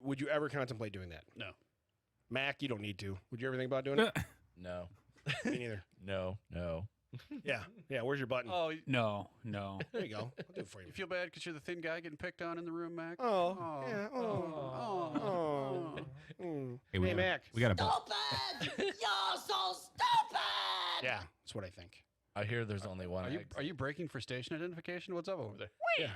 would you ever contemplate doing that? No. Mac, you don't need to. Would you ever think about doing it? No. Me neither. No. Yeah. Where's your button? Oh, No. There you go. I'll do it for you. you feel bad because you're the thin guy getting picked on in the room, Mac? Oh. Yeah. Oh. Hey, Mac. We got a Stupid! You're so stupid! Yeah, that's what I think. I hear there's only one. Are you breaking for station identification? What's up over there? Yeah.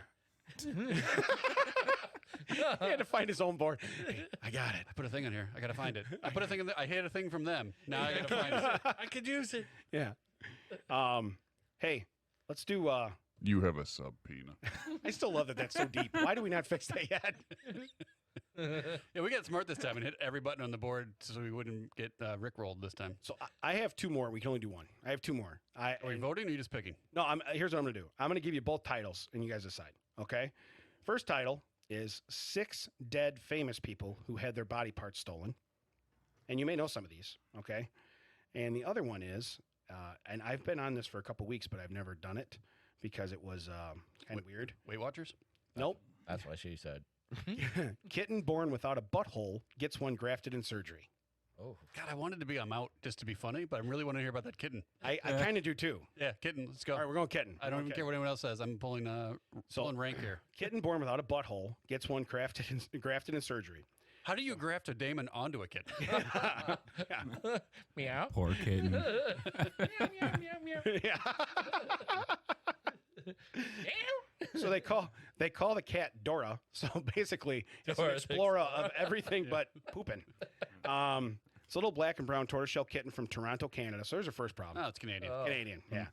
He had to find his own board. Hey, I got it. I put a thing on here. I gotta find it. I put a thing in. I hid a thing from them. Now I gotta find it. I could use it. Yeah. Hey, let's do. You have a subpoena. I still love that. That's so deep. Why do we not fix that yet? Yeah, we got smart this time and hit every button on the board so we wouldn't get rickrolled this time. So I have two more. We can only do one. I have two more. Are we voting or are you just picking? No, here's what I'm going to do. I'm going to give you both titles, and you guys decide. Okay. First title is 6 dead famous people who had their body parts stolen, and you may know some of these. Okay. And the other one is, and I've been on this for a couple weeks, but I've never done it because it was kind of weird. Weight Watchers? Nope. That's what she said. Kitten born without a butthole gets one grafted in surgery. Oh, God, I wanted to be out just to be funny, but I really want to hear about that kitten. I kind of do too. Yeah, kitten. Let's go. All right, we're going kitten. I don't even care what anyone else says. I'm pulling rank here. Kitten born without a butthole gets one grafted in surgery. How do you graft a daemon onto a kitten? meow. poor kitten. So they call the cat Dora. So basically, it's an Dora the explorer of everything but pooping. It's a little black and brown tortoiseshell kitten from Toronto, Canada. So there's our first problem. Oh, it's Canadian. Canadian, yeah.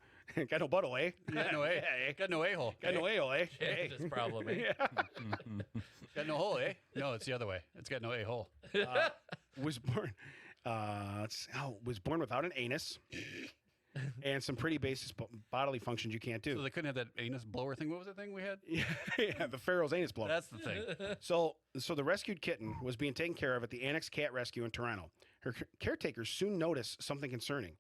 Got no butthole, eh? Got no A. Got no A-hole. Got no a-hole, eh? Yeah, this problem. Eh? Got no hole, eh? No, it's the other way. It's got no A-hole. Was born without an anus and some pretty basic bodily functions you can't So do. they couldn't have that anus blower thing. What was the thing we had? Yeah, the Pharaoh's anus blower. That's the thing. So the rescued kitten was being taken care of at the Annex Cat Rescue in Toronto. Her caretakers soon noticed something concerning.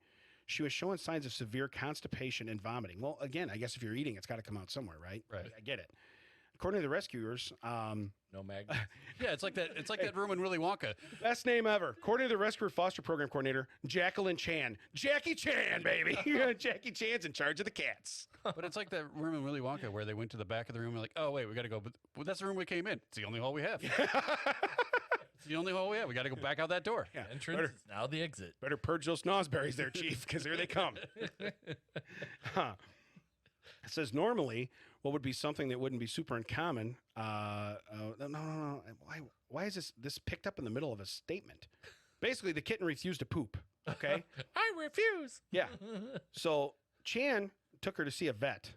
She was showing signs of severe constipation and vomiting. Well, again, I guess if you're eating, it's got to come out somewhere, right? Right. I get it. According to the rescuers, No magnet. Yeah, it's like that. It's like that room in Willy Wonka. best name ever. According to the rescuer foster program coordinator, Jacqueline Chan. Jackie Chan, baby. Jackie Chan's in charge of the cats. But it's like that room in Willy Wonka where they went to the back of the room and like, oh wait, we got to go. But well, that's the room we came in. It's the only hall we have. It's the only hall we have. We got to go back out that door. Yeah. Entrance is now the exit. Better purge those snozzberries there, Chief, because here they come. Huh. It says normally what would be something that wouldn't be super uncommon. No. Why is this picked up in the middle of a statement? Basically, the kitten refused to poop. Okay. I refuse. Yeah. So Chan took her to see a vet.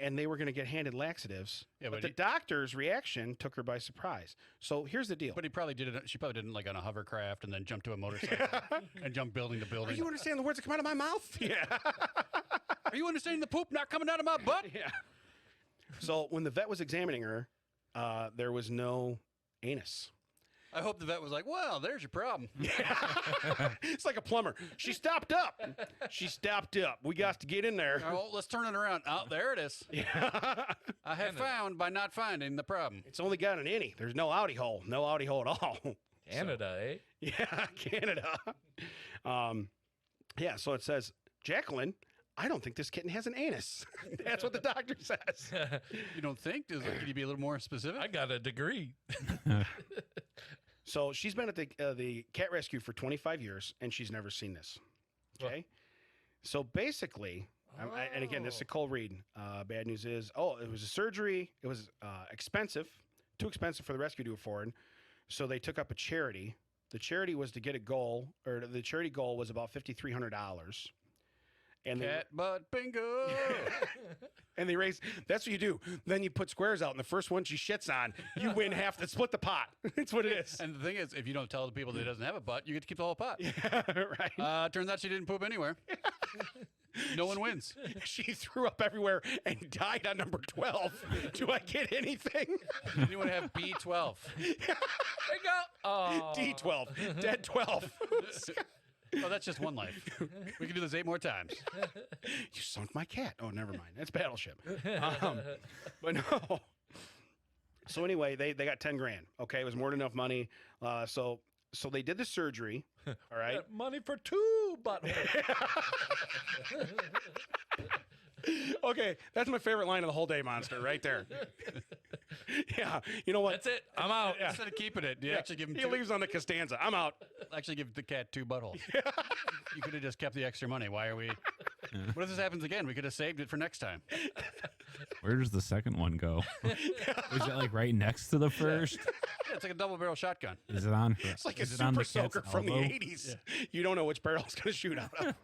And they were going to get handed laxatives. Yeah, but but the he- doctor's reaction took her by surprise. So here's the deal. But he probably did it. She probably didn't like on a hovercraft and then jump to a motorcycle and jump building to Are building. you understand the words that come out of my mouth? Yeah. Are you understanding the poop not coming out of my butt? Yeah. So when the vet was examining her, there was no anus. I hope the vet was like, well, there's your problem. It's like a plumber. She stopped up. We got to get in there. Oh, let's turn it around. Oh, there it is. I have found by not finding the problem. It's only got an innie. There's no outie hole. No outie hole at all. Canada, eh? Yeah, Canada. Yeah, so it says, Jacqueline, I don't think this kitten has an anus. That's what the doctor says. You don't think? Can you be a little more specific? I got a degree. So she's been at the cat rescue for 25 years, and she's never seen this. Okay? So basically, and again, this is a cold read. Bad news is, it was a surgery. It was expensive, too expensive for the rescue to afford. So they took up a charity. The charity was to get a goal, or the charity goal was about $5,300. And Cat butt bingo. they raise. That's what you do. Then you put squares out, and the first one she shits on, you win half. Split the pot. That's what it is. And the thing is, if you don't tell the people that it doesn't have a butt, you get to keep the whole pot. Right. Turns out she didn't poop anywhere. No one wins. She threw up everywhere and died on number 12. Do I get anything? Anyone have B12? Bingo. Oh. D12. Dead 12. Oh, that's just one life. We can do this 8 more times. You sunk my cat. Oh, never mind. That's Battleship. But no. So anyway, they got 10 grand. Okay, it was more than enough money. So they did the surgery. All right. Got money for 2 buttholes. Okay, that's my favorite line of the whole day, Monster, right there. Yeah, you know what? That's it. I'm out. Yeah. Instead of keeping it, you actually give him He two, leaves on the Costanza. I'm out. actually give the cat 2 buttholes. You could have just kept the extra money. Why are we? What if this happens again? We could have saved it for next time. Where does the second one go? Is it like right next to the first? Yeah, it's like a double barrel shotgun. Is it on? It's like a is it on super the cat's soaker from the elbow? 80s. You don't know which barrel it's going to shoot out of.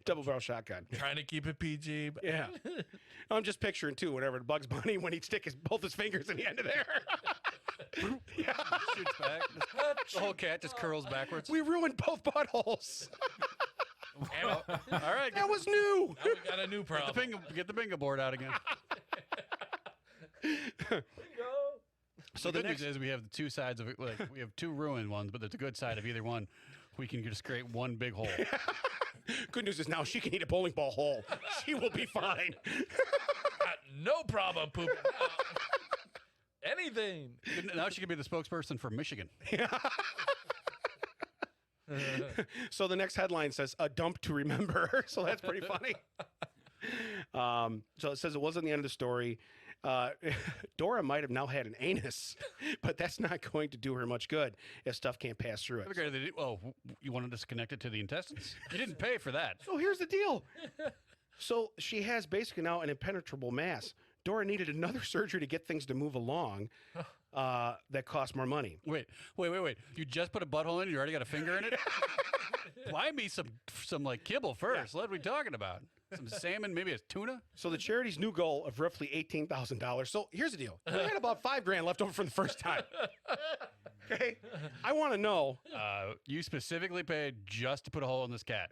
Double barrel shotgun. Trying to keep it PG. But Yeah. I'm just picturing, too, whenever Bugs Bunny, when he'd stick both his fingers in the end of there. Yeah. Shoots back. The whole cat just curls backwards. We ruined both buttholes. Damn it. All right, That was new. Now we got a new problem. get the bingo board out again. So the the good next news is we have the 2 sides of it. Like we have 2 ruined ones, but there's a good side of either one. We can just create one big hole. good news is now she can eat a bowling ball whole. She will be fine. Got no problem pooping out. Anything. Now she can be the spokesperson for Michigan. So the next headline says "A dump to remember." So that's pretty funny. So it says it wasn't the end of the story. Dora might have now had an anus, but that's not going to do her much good if stuff can't pass through it. Okay, oh, you wanted us to connect it to the intestines? You didn't pay for that. So here's the deal. So she has basically now an impenetrable mass. Dora needed another surgery to get things to move along. That cost more money. Wait. You just put a butthole in, you already got a finger in it? Buy me some like kibble first. What are we talking about? Some salmon, maybe a tuna? So the charity's new goal of roughly $18,000. So here's the deal. We had about $5 grand left over from the first time. Okay. I want to know. You specifically paid just to put a hole in this cat.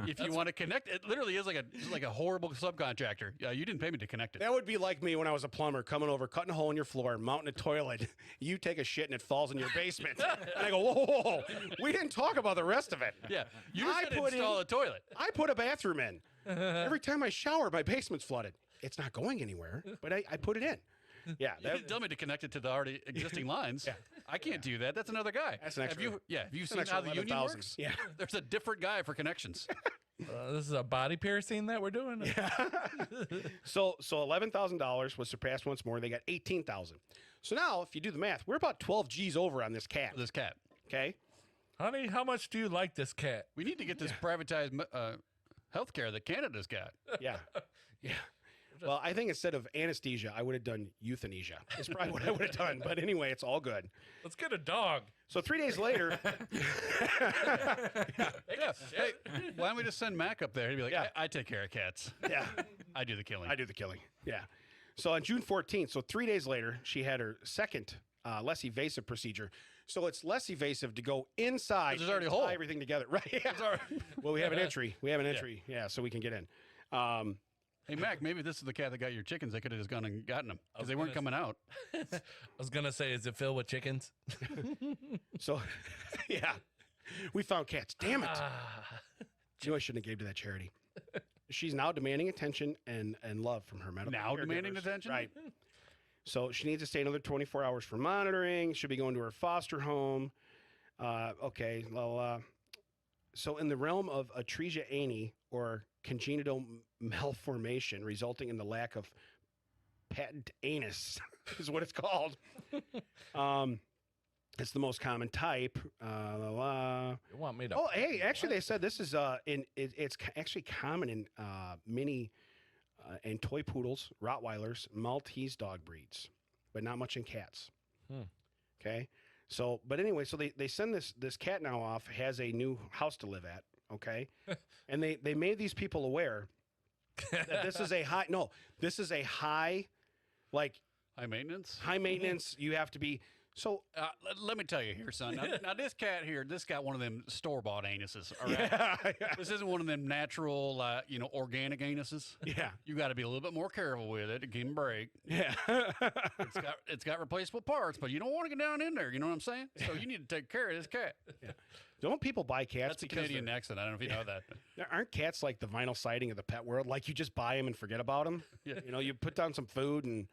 If you want to connect, it literally is like a horrible subcontractor. You didn't pay me to connect it. That would be like me when I was a plumber coming over, cutting a hole in your floor, mounting a toilet. You take a shit and it falls in your basement. And I go, whoa. We didn't talk about the rest of it. Yeah, you just I said put install in- a toilet. I put a bathroom in. Every time I shower, my basement's flooded. It's not going anywhere, but I put it in. Yeah. You didn't tell me to connect it to the already existing lines. Yeah. I can't do that. That's another guy. That's an extra- Have you an seen extra how the union 11,000. works? Yeah. There's a different guy for connections. This is a body piercing that we're doing. So $11,000 was surpassed once more. They got $18,000. So now, if you do the math, we're about 12 G's over on this cat. This cat. Okay. Honey, how much do you like this cat? We need to get this privatized health care that Canada's got. Yeah. Yeah. Well, I think instead of anesthesia, I would have done euthanasia. It's probably what I would have done. But anyway, it's all good. Let's get a dog. So 3 days later, Yeah. Hey, why don't we just send Mac up there? He'd be like, Yeah. I take care of cats. yeah, I do the killing. I do the killing. Yeah. So on June 14th, so 3 days later, she had her second less evasive procedure. So it's less evasive to go inside. There's already a and hole. tie everything together. Right. Yeah. Well, we have an entry. We have an entry. Yeah, so we can get in. Hey, Mac, maybe this is the cat that got your chickens. They could have just gone and gotten them because was they weren't gonna coming out. I was gonna say, is it filled with chickens? So, yeah, we found cats. Damn it. You know, I shouldn't have gave to that charity. She's now demanding attention and love from her medical Now demanding caregivers. attention? Right. So she needs to stay another 24 hours for monitoring. She'll be going to her foster home. Okay. Well, so in the realm of atresia ani, or congenital malformation resulting in the lack of patent anus, is what it's called. It's the most common type. You want me to? Oh, hey, actually, they said this is it's actually common in mini and toy poodles, Rottweilers, Maltese dog breeds, but not much in cats. Okay, so but anyway, so they send this cat now off, has a new house to live at. Okay, and they made these people aware that this is a high like High maintenance? high maintenance. You have to be. So let me tell you here, son. Now this cat here, this got one of them store-bought anuses. All right, yeah, this isn't one of them natural, organic anuses. yeah, You got to be a little bit more careful with it to give him break. yeah. It's got replaceable parts, but you don't want to get down in there. You know what I'm saying? So you need to take care of this cat. Don't people buy cats? That's a because Canadian accent. I don't know if you know that. aren't cats like the vinyl siding of the pet world? Like you just buy them and forget about them. Yeah. You put down some food and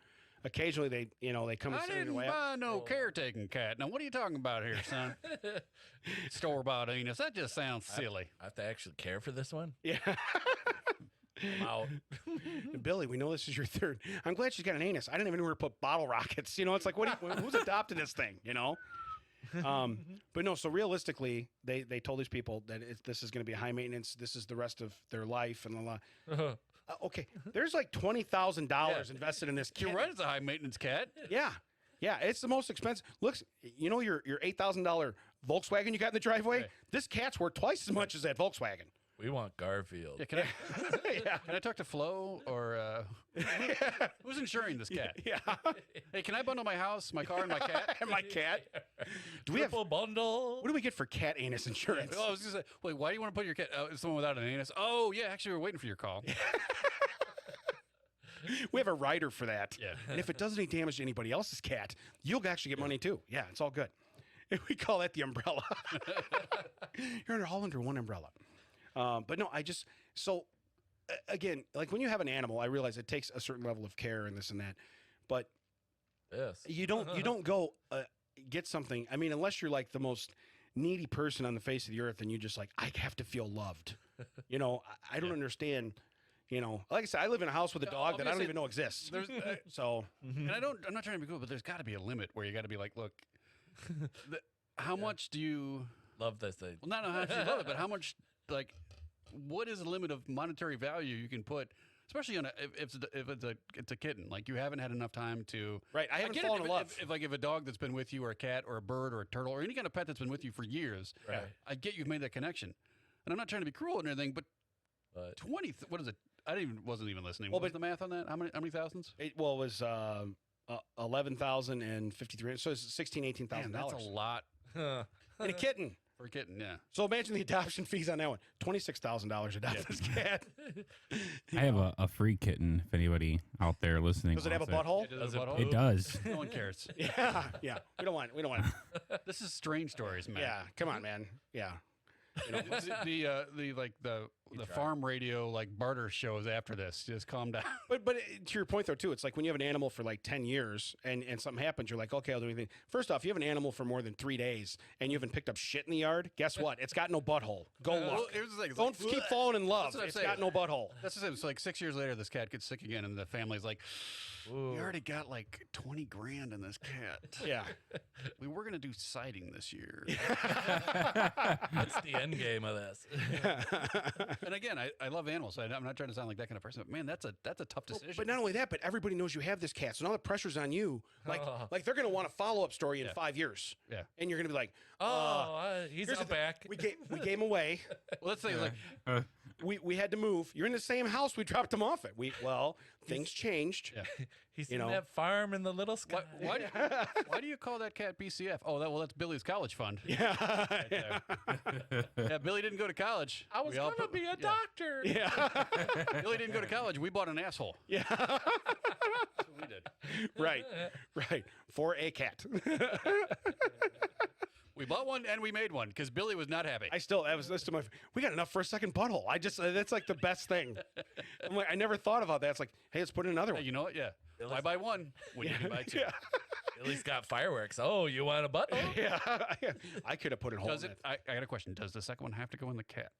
occasionally they come and I sit in your didn't lap. buy no caretaking cat. Now what are you talking about here, son? Store-bought anus. That just sounds silly. I have to actually care for this one. Yeah. I'm out. Billy, we know this is your third. I'm glad she's got an anus. I didn't even know where to put bottle rockets. It's like, who's adopted this thing? But no. So realistically, they told these people that this is going to be high maintenance. This is the rest of their life and la. Okay, there's like $20,000 invested in this. You're cat. right. It's a high-maintenance cat. Yeah, it's the most expensive. Looks, your $8,000 Volkswagen you got in the driveway. Right. This cat's worth twice as much as that Volkswagen. We want Garfield. Yeah, can I? Yeah. Can I talk to Flo or who's insuring this cat? Yeah, Hey, can I bundle my house, my car, and my cat? and my cat. Do we have? Triple bundle. What do we get for cat anus insurance? Oh, I was gonna say, wait, why do you want to put your cat? Someone without an anus? Oh, yeah, actually, we're waiting for your call. We have a rider for that. Yeah. And if it does any damage to anybody else's cat, you'll actually get money too. Yeah, it's all good. We call that the umbrella. You're all under one umbrella. But no, again, like when you have an animal, I realize it takes a certain level of care and this and that. But Yes. you don't go get something. I mean, unless you're like the most needy person on the face of the earth and you just like, I have to feel loved. I don't understand. Like I said, I live in a house with a dog that I don't obviously, even know exists. There's, So and I'm not trying to be cool, but there's got to be a limit where you got to be like, look, how much do you? Love this thing. Well, not how much you love it, but how much what is the limit of monetary value you can put, especially on if it's a kitten? Like you haven't had enough time to. right, I haven't get it fallen in love. if a dog that's been with you, or a cat, or a bird, or a turtle, or any kind of pet that's been with you for years, Right. I get you've made that connection, and I'm not trying to be cruel or anything, but But 20. What is it? Wasn't even listening. Well, What was but- the math on that? How many thousands? It was 11,053. So it's $16,000, Man, that's a lot and a kitten. for a kitten. Yeah. So imagine the adoption fees on that one. $26,000 to adopt this cat. I have a free kitten. If anybody out there listening, Does it have a wants butthole? Does it it It does. No one cares. Yeah, yeah. We don't want it. This is strange stories, man. Yeah, come on, man. Yeah. The farm radio barter shows after this. Just calm down. But to your point though too, it's like when you have an animal for like 10 years and something happens, you're like, okay, I'll do anything. First off, you have an animal for more than 3 days and you haven't picked up shit in the yard. Guess what? It's got no butthole. Go Well, look. here's the thing. It's Don't like, keep falling in love. That's what I'm It's saying. got no butthole. That's the same. It's like 6 years later, this cat gets sick again, and the family's like, "We already got like 20 grand in this cat. Yeah. We were gonna do siding this year." that's the end game of this. And again, I love animals. I'm not trying to sound like that kind of person, but man, that's a tough decision. But not only that, but everybody knows you have this cat, so now the pressure's on you. Like they're gonna want a follow up story in 5 years. Yeah. And you're gonna be like, He's here's out the- back. we gave him away. well, let's say We had to move. You're in the same house we dropped him off at. Things changed. yeah. He's you in know. that farm in the little sky. Why do you call that cat BCF? Oh, that's Billy's college fund. Yeah. Right there. Yeah, Billy didn't go to college. I was We all gonna be a yeah. doctor. Yeah. Billy didn't go to college. We bought an asshole. Yeah. That's what we did. Right. For a cat. We bought one and we made one because Billy was not happy. We got enough for a second butthole. That's like the best thing. I'm like, I never thought about that. It's like, hey, let's put in another Hey, one. you know what? Yeah. Why buy one when you can buy two? Yeah. Billy's got fireworks. Oh, you want a butthole? Yeah. I could have put it home. Does it? I got a question. Does the second one have to go in the cat?